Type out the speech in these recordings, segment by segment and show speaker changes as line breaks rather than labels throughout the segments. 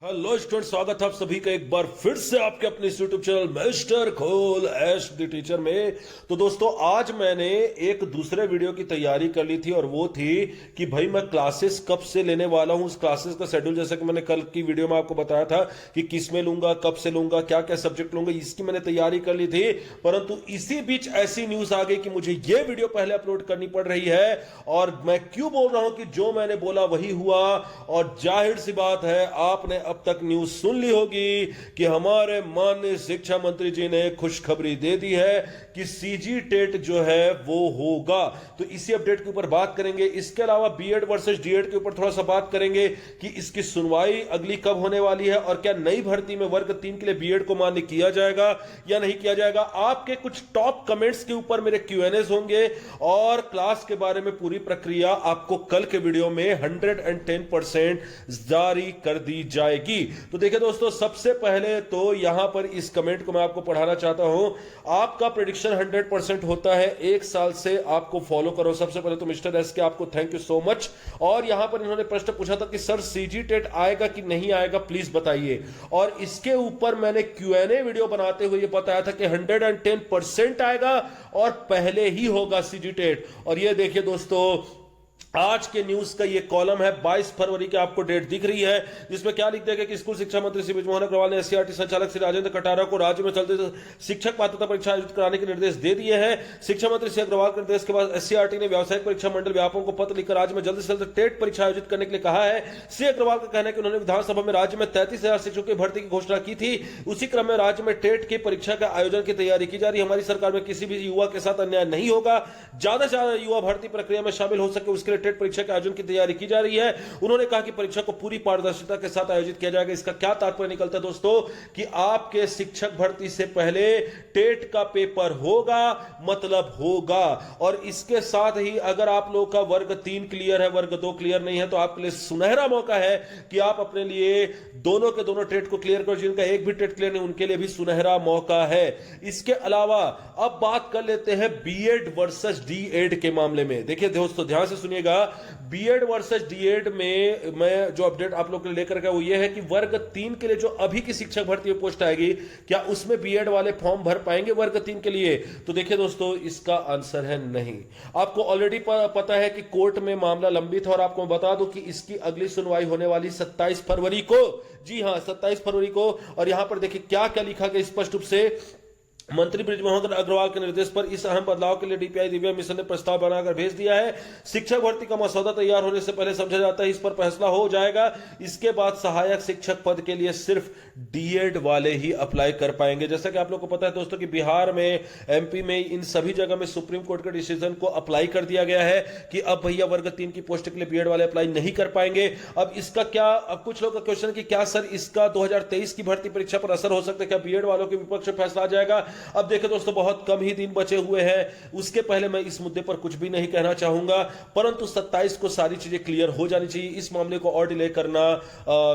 Hello student, स्वागत है आप सभी का एक बार फिर से आपके अपने यूट्यूब चैनल मिस्टर खोल एस द टीचर में। तो दोस्तों, आज मैंने एक दूसरे वीडियो की तैयारी कर ली थी और वो थी कि भाई मैं क्लासेस कब से लेने वाला हूं। उस क्लासेस का शेड्यूल जैसा कि मैंने कल की वीडियो में आपको बताया था कि किस में लूंगा, कब से लूंगा, क्या क्या सब्जेक्ट लूंगा, इसकी मैंने तैयारी कर ली थी। परंतु इसी बीच ऐसी न्यूज आ गई कि मुझे ये वीडियो पहले अपलोड करनी पड़ रही है। और मैं क्यों बोल रहा हूं कि जो मैंने बोला वही हुआ। और जाहिर सी बात है, आपने अब तक न्यूज सुन ली होगी कि हमारे माननीय शिक्षा मंत्री जी ने खुशखबरी दे दी है कि सीजी टेट जो है वो होगा। तो इसी अपडेट के ऊपर बात करेंगे। इसके अलावा बीएड वर्सेस डीएड के ऊपर थोड़ा सा बात करेंगे कि इसकी सुनवाई अगली कब होने वाली है और क्या नई भर्ती में वर्ग 3 के लिए बीएड को मान्य किया जाएगा या नहीं किया जाएगा। आपके कुछ टॉप कमेंट्स के ऊपर मेरे क्यूएनएस होंगे और क्लास के बारे में पूरी प्रक्रिया आपको कल के वीडियो में 110% जारी कर दी जाएगी। तो देखिए दोस्तों, सबसे पहले तो यहां पर इस कमेंट को मैं आपको पढ़ाना चाहता हूं। आपका प्रेडिक्शन 100% होता है, एक साल से आपको फॉलो करो। सबसे पहले तो मिस्टर एस के आपको थैंक यू सो मच। और यहां पर इन्होंने प्रश्न पूछा था कि सर सीजी टेट आएगा कि नहीं आएगा, प्लीज बताइए। और इसके ऊपर मैंने क्यूएनए वीडियो बनाते हुए बताया था कि 110% आएगा और पहले ही होगा सीजी टेट। और ये देखिए दोस्तों, आज के न्यूज का ये कॉलम है, 22 फरवरी की आपको डेट दिख रही है, जिसमें क्या लिख दिया गया कि स्कूल शिक्षा मंत्री श्री बृजमोहन अग्रवाल ने एससीईआरटी संचालक श्री राजेंद्र कटारा को राज्य में चलते शिक्षक पात्रता परीक्षा आयोजित कराने के निर्देश दे दिए हैं। शिक्षा मंत्री श्री अग्रवाल के निर्देश के बाद एससीईआरटी ने व्यावसायिक परीक्षा मंडल व्यापकों को पत्र लिखकर राज्य में जल्द से जल्द टेट परीक्षा आयोजित करने के लिए कहा है। श्री अग्रवाल का कहना है कि उन्होंने विधानसभा में राज्य में 33,000 शिक्षकों की भर्ती की घोषणा की थी। उसी क्रम में राज्य में टेट की परीक्षा का आयोजन की तैयारी की जा रही है। हमारी सरकार में किसी भी युवा के साथ अन्याय नहीं होगा। ज्यादा से ज्यादा युवा भर्ती प्रक्रिया में शामिल हो सके, उसके लिए टेट परीक्षा के आयोजन की तैयारी की जा रही है। उन्होंने कहा कि परीक्षा को पूरी पारदर्शिता के साथ आयोजित किया जाएगा। इसका क्या तात्पर्य निकलता है दोस्तों कि आपके शिक्षक भर्ती से पहले टेट का पेपर होगा, मतलब होगा। और इसके साथ ही अगर आप लोगों का वर्ग 3 क्लियर है, वर्ग 2 क्लियर नहीं है, तो आपके लिए सुनहरा मौका है कि आप अपने लिए दोनों के दोनों टेट को क्लियर करो। जिनका एक भी टेट क्लियर नहीं, उनके लिए भी सुनहरा मौका है। इसके अलावा अब बात कर लेते हैं बीएड वर्सेस डीएड के मामले में। देखिए दोस्तों, ध्यान से सुनिएगा। बीएड वर्सेस डीएड में मैं जो अपडेट आप लोग के लिए लेकर गया वो ये है कि वर्ग 3 के लिए जो अभी की शिक्षक भर्ती में पोस्ट आएगी, क्या उसमें बीएड वाले फॉर्म भर पाएंगे वर्ग 3 के लिए? तो देखिए दोस्तों, इसका आंसर है नहीं। आपको ऑलरेडी पता है कि कोर्ट में मामला लंबित है और आपको बता दूं कि इसकी अगली सुनवाई होने वाली 27 फरवरी को। जी हां, 27 फरवरी को। और यहां पर देखिए क्या क्या लिखा गया स्पष्ट रूप से। मंत्री बृजमोहन अग्रवाल के निर्देश पर इस अहम बदलाव के लिए डीपीआई दिव्या मिशन ने प्रस्ताव बनाकर भेज दिया है। शिक्षक भर्ती का मसौदा तैयार होने से पहले समझा जाता है इस पर फैसला हो जाएगा। इसके बाद सहायक शिक्षक पद के लिए सिर्फ डीएड वाले ही अप्लाई कर पाएंगे। जैसा कि आप लोग को पता है दोस्तों कि बिहार में, एमपी में, इन सभी जगह में सुप्रीम कोर्ट के डिसीजन को अप्लाई कर दिया गया है कि अब भैया वर्ग 3 की पोस्ट के लिए बीएड वाले अप्लाई नहीं कर पाएंगे। अब इसका क्या, अब कुछ लोग का क्वेश्चन कि क्या सर इसका 2023 की भर्ती परीक्षा पर असर हो सकता है, क्या बीएड वालों के विपक्ष में फैसला आ जाएगा? अब देखिए दोस्तों, बहुत कम ही दिन बचे हुए हैं। उसके पहले मैं इस मुद्दे पर कुछ भी नहीं कहना चाहूंगा, परंतु 27 को सारी चीजें क्लियर हो जानी चाहिए। इस मामले को और डिले करना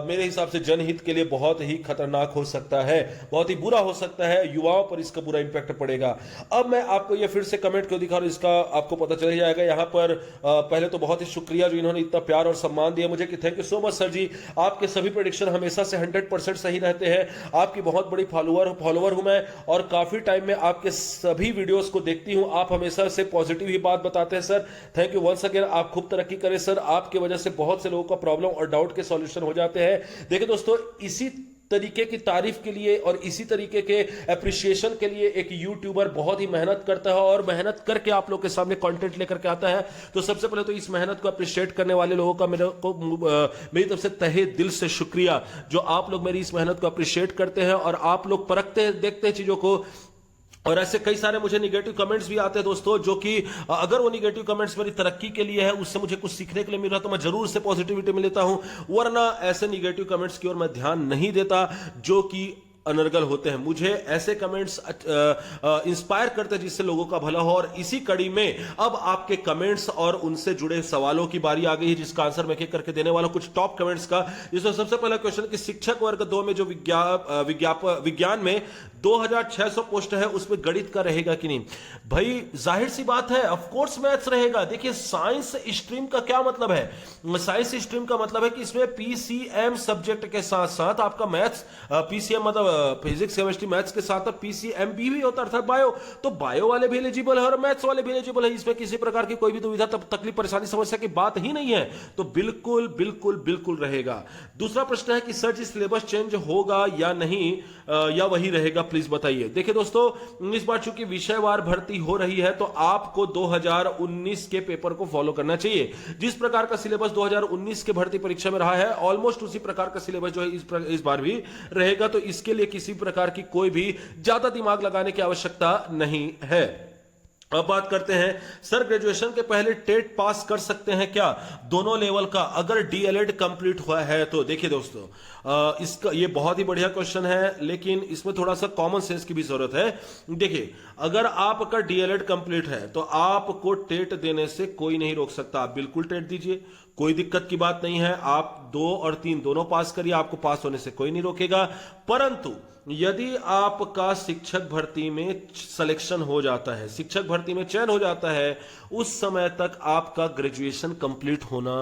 मेरे हिसाब से जनहित के लिए बहुत ही खतरनाक हो सकता है, बहुत ही बुरा हो सकता है। युवाओं पर इसका बुरा इंपैक्ट पड़ेगा। अब मैं आपको यह फिर से कमेंट क्यों दिखा रहा हूं, इसका आपको पता चल जाएगा। यहां पर पहले तो बहुत ही शुक्रिया जो इन्होंने इतना प्यार और सम्मान दिया मुझे, कि thank you so much sir ji. आपके सभी प्रेडिक्शन हमेशा से 100% सही रहते हैं। आपकी बहुत बड़ी फॉलोवर हूं मैं और काफी टाइम में आपके सभी वीडियोस को देखती हूं। आप हमेशा से पॉजिटिव ही बात बताते हैं sir, thank you once again. आप खूब तरक्की करें सर, आपकी वजह से बहुत से लोगों का प्रॉब्लम और डाउट के सॉल्यूशन हो जाते हैं। देखिए दोस्तों, इसी तरीके की तारीफ के लिए और इसी तरीके के एप्रिसिएशन के लिए एक यूट्यूबर बहुत ही मेहनत करता है और मेहनत करके आप लोग के सामने कंटेंट लेकर के आता है। तो सबसे पहले तो इस मेहनत को अप्रिशिएट करने वाले लोगों का मेरी तरफ से तहे दिल से शुक्रिया, जो आप लोग मेरी इस मेहनत को अप्रिशिएट करते हैं और आप लोग परखते हैं, देखते हैं चीजों को। और ऐसे कई सारे मुझे निगेटिव कमेंट्स भी आते हैं दोस्तों, जो कि अगर वो निगेटिव कमेंट्स मेरी तरक्की के लिए है, उससे मुझे कुछ सीखने के लिए मिल रहा है, तो मैं जरूर से पॉजिटिविटी में लेता हूं। वरना ऐसे निगेटिव कमेंट्स की ओर मैं ध्यान नहीं देता जो कि अनर्गल होते हैं। मुझे ऐसे कमेंट्स इंस्पायर करते हैं जिससे लोगों का भला हो। और इसी कड़ी में अब आपके कमेंट्स और उनसे जुड़े सवालों की बारी आ गई है, जिसका आंसर मैं एक करके देने वाला हूं। कुछ टॉप कमेंट्स का, जिसमें सबसे पहला क्वेश्चन कि शिक्षक वर्ग 2 में जो विज्ञान में 2600 पोस्ट है, उसमें गणित का रहेगा कि नहीं? भाई जाहिर सी बात है, ऑफ कोर्स मैथ्स रहेगा। देखिए साइंस स्ट्रीम का क्या मतलब है? साइंस स्ट्रीम का मतलब है कि इसमें पीसीएम सब्जेक्ट के साथ साथ आपका मैथ्स, पीसीएम मतलब फिजिक्स केमिस्ट्री मैथ्स के साथ पीसीएम भी होता है, अर्थात बायो। तो बायो वाले भी एलिजिबल है और मैथ्स वाले भी एलिजिबल है। इसमें किसी प्रकार की कोई भी दुविधा, तकलीफ, परेशानी, समस्या की बात ही नहीं है। तो बिल्कुल बिल्कुल बिल्कुल रहेगा। दूसरा प्रश्न है कि सर जी सिलेबस चेंज होगा या नहीं, या वही रहेगा, प्लीज बताइए। देखिए दोस्तों, इस बार चूंकि विषयवार भर्ती हो रही है तो आपको 2019 के पेपर को फॉलो करना चाहिए। जिस प्रकार का सिलेबस 2019 के भर्ती परीक्षा में रहा है, ऑलमोस्ट उसी प्रकार का सिलेबस जो है इस बार भी रहेगा। तो इसके लिए किसी प्रकार की कोई भी ज्यादा दिमाग लगाने की आवश्यकता नहीं है। अब बात करते हैं, सर ग्रेजुएशन के पहले टेट पास कर सकते हैं क्या, दोनों लेवल का, अगर डीएलएड कंप्लीट हुआ है तो? देखिए दोस्तों, इसका ये बहुत ही बढ़िया क्वेश्चन है, लेकिन इसमें थोड़ा सा कॉमन सेंस की भी जरूरत है। देखिए, अगर आपका डीएलएड कंप्लीट है तो आपको टेट देने से कोई नहीं रोक सकता। आप बिल्कुल टेट दीजिए, कोई दिक्कत की बात नहीं है। आप 2 और 3 दोनों पास करिए, आपको पास होने से कोई नहीं रोकेगा। परंतु यदि आपका शिक्षक भर्ती में सिलेक्शन हो जाता है, शिक्षक भर्ती में चयन हो जाता है, उस समय तक आपका ग्रेजुएशन कंप्लीट होना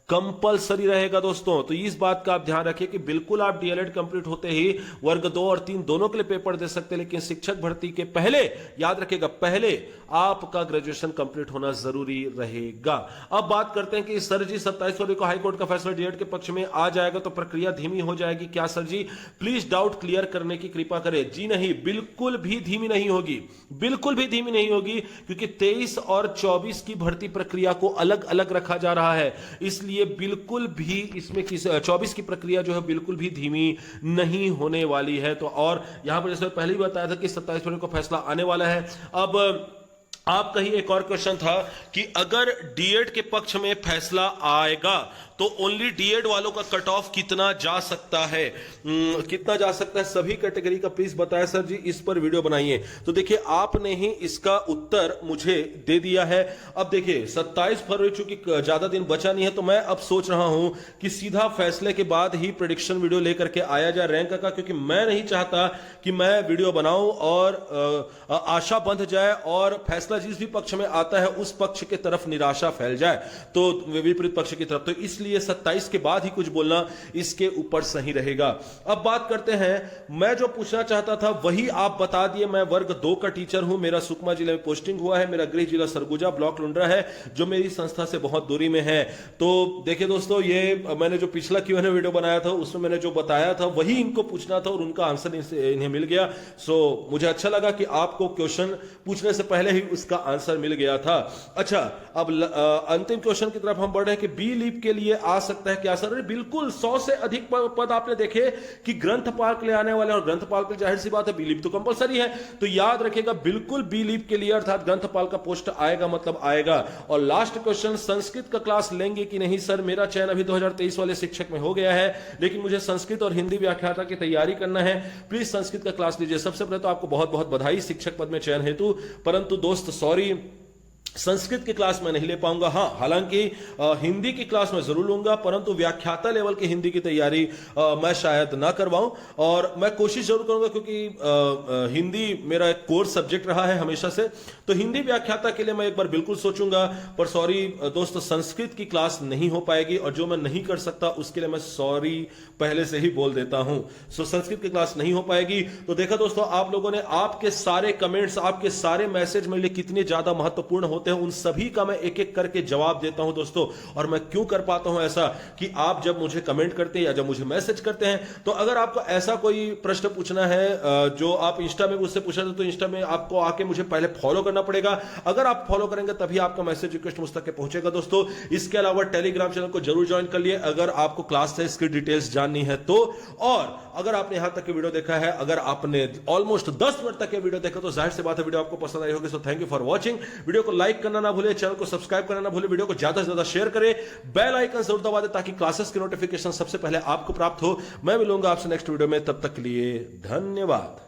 कंपलसरी रहेगा दोस्तों। तो इस बात का आप ध्यान रखिए कि बिल्कुल आप डीएलएड कंप्लीट होते ही वर्ग 2 और 3 दोनों के लिए पेपर दे सकते हैं, लेकिन शिक्षक भर्ती के पहले, याद रखिएगा, पहले आपका ग्रेजुएशन कंप्लीट होना जरूरी रहेगा। अब बात करते हैं कि सर जी 27 फरवरी को हाईकोर्ट का फैसला डीएलएड के पक्ष में आ जाएगा तो प्रक्रिया धीमी हो जाएगी क्या sir ji? Please doubt clear करने की कृपा करें। जी नहीं, बिल्कुल भी धीमी नहीं होगी, बिल्कुल भी धीमी नहीं होगी, क्योंकि 23 और 24 की भर्ती प्रक्रिया को अलग अलग रखा जा रहा है। इसलिए ये बिल्कुल भी इसमें 24 की प्रक्रिया जो है बिल्कुल भी धीमी नहीं होने वाली है। तो और यहां पर जैसे पहले ही बताया था कि 27 फरवरी को फैसला आने वाला है। अब आपका ही एक और क्वेश्चन था कि अगर डीएड के पक्ष में फैसला आएगा तो ओनली डीएड वालों का कट ऑफ कितना जा सकता है, कितना जा सकता है सभी कैटेगरी का, प्लीज बताएं सर जी, इस पर वीडियो बनाइए। तो देखिए, आपने ही इसका उत्तर मुझे दे दिया है। अब देखिए 27 फरवरी चूंकि ज्यादा दिन बचा नहीं है, तो मैं अब सोच रहा हूं कि सीधा फैसले के बाद ही प्रेडिक्शन वीडियो लेकर के आया जाए रैंक का, क्योंकि मैं नहीं चाहता कि मैं वीडियो बनाऊं और आशा बंध जाए और फैसला जिस भी पक्ष में आता है उस पक्ष की तरफ निराशा फैल जाए, तो विपरीत पक्ष की तरफ। तो इसलिए 27 के बाद ही कुछ बोलना इसके ऊपर सही रहेगा। अब बात करते हैं, मैं जो पूछना चाहता था वही आप बता दिए। मैं वर्ग 2 का टीचर हूं, मेरा सुकमा जिले में पोस्टिंग हुआ है, मेरा गृह जिला सरगुजा ब्लॉक लुंड्रा है, जो मेरी संस्था से बहुत दूरी में है। तो देखिए दोस्तों, ये मैंने जो पिछला Q&A वीडियो बनाया था उसमें मैंने जो बताया था वही इनको पूछना था और उनका आंसर इन्हें मिल गया। सो मुझे अच्छा लगा कि आपको क्वेश्चन पूछने से पहले ही उसका आंसर मिल गया था। अच्छा, अब अंतिम क्वेश्चन की तरफ हम बढ़ रहे हैं कि बी लीप के लिए आ सकता है क्या सर? बिल्कुल, 100 से अधिक पद आपने देखे कि ग्रंथपाल के लिए आने वाले हैं, और ग्रंथपाल के लिए जाहिर सी बात है बी लीप तो कंपलसरी है। तो याद रखिएगा, बिल्कुल बी लीप के लिए अर्थात ग्रंथपाल का पोस्ट आएगा, मतलब आएगा। और लास्ट क्वेश्चन, संस्कृत का क्लास लेंगे कि नहीं सर? मेरा चयन अभी 2023 वाले शिक्षक में हो गया है, लेकिन मुझे संस्कृत और हिंदी व्याख्याता की तैयारी करना है, प्लीज संस्कृत का क्लास लीजिए। सबसे पहले तो आपको बहुत बहुत बधाई शिक्षक पद में चयन हेतु, परंतु दोस्त सॉरी, संस्कृत की क्लास में नहीं ले पाऊंगा। हाँ, हालांकि हिंदी की क्लास में जरूर लूंगा, परंतु व्याख्याता लेवल की हिंदी की तैयारी मैं शायद ना करवाऊं, और मैं कोशिश जरूर करूंगा, क्योंकि हिंदी मेरा एक कोर सब्जेक्ट रहा है हमेशा से। तो हिंदी व्याख्याता के लिए मैं एक बार बिल्कुल सोचूंगा, पर सॉरी दोस्तों, संस्कृत की क्लास नहीं हो पाएगी, और जो मैं नहीं कर सकता उसके लिए मैं सॉरी पहले से ही बोल देता हूं। सो संस्कृत की क्लास नहीं हो पाएगी। तो देखा दोस्तों, आप लोगों ने, आपके सारे कमेंट्स, आपके सारे मैसेज मेरे लिए कितने ज्यादा महत्वपूर्ण होते हैं, उन सभी का मैं एक एक करके जवाब देता हूं दोस्तों। और मैं क्यों कर पाता हूं ऐसा, कि आप जब मुझे कमेंट करते हैं या जब मुझे मैसेज करते हैं, तो अगर आपको ऐसा कोई प्रश्न पूछना है जो आप इंस्टा में मुझसे पूछा था, तो इंस्टा में आपको आके मुझे पहले फॉलो करना पड़ेगा। अगर आप फॉलो करेंगे तभी आपका मैसेज रिक्वेस्ट मुझ तक पहुंचेगा दोस्तों। इसके अलावा टेलीग्राम चैनल को जरूर ज्वाइन कर लिए अगर आपको क्लास टेस्ट की डिटेल्स जाननी है तो। और अगर आपने यहां तक की वीडियो देखा है, अगर आपने ऑलमोस्ट 10 मिनट तक के वीडियो देखा, तो जाहिर सी बात है वीडियो आपको पसंद आई होगी। So thank you for watching. Video को लाइक करना ना भूले, चैनल को सब्सक्राइब करना ना भूले, वीडियो को ज्यादा से ज्यादा शेयर करें, बेल आइकन जरूर दबा दें ताकि क्लासेस की नोटिफिकेशन सबसे पहले आपको प्राप्त हो। मैं मिलूंगा आपसे नेक्स्ट वीडियो में, तब तक के लिए धन्यवाद।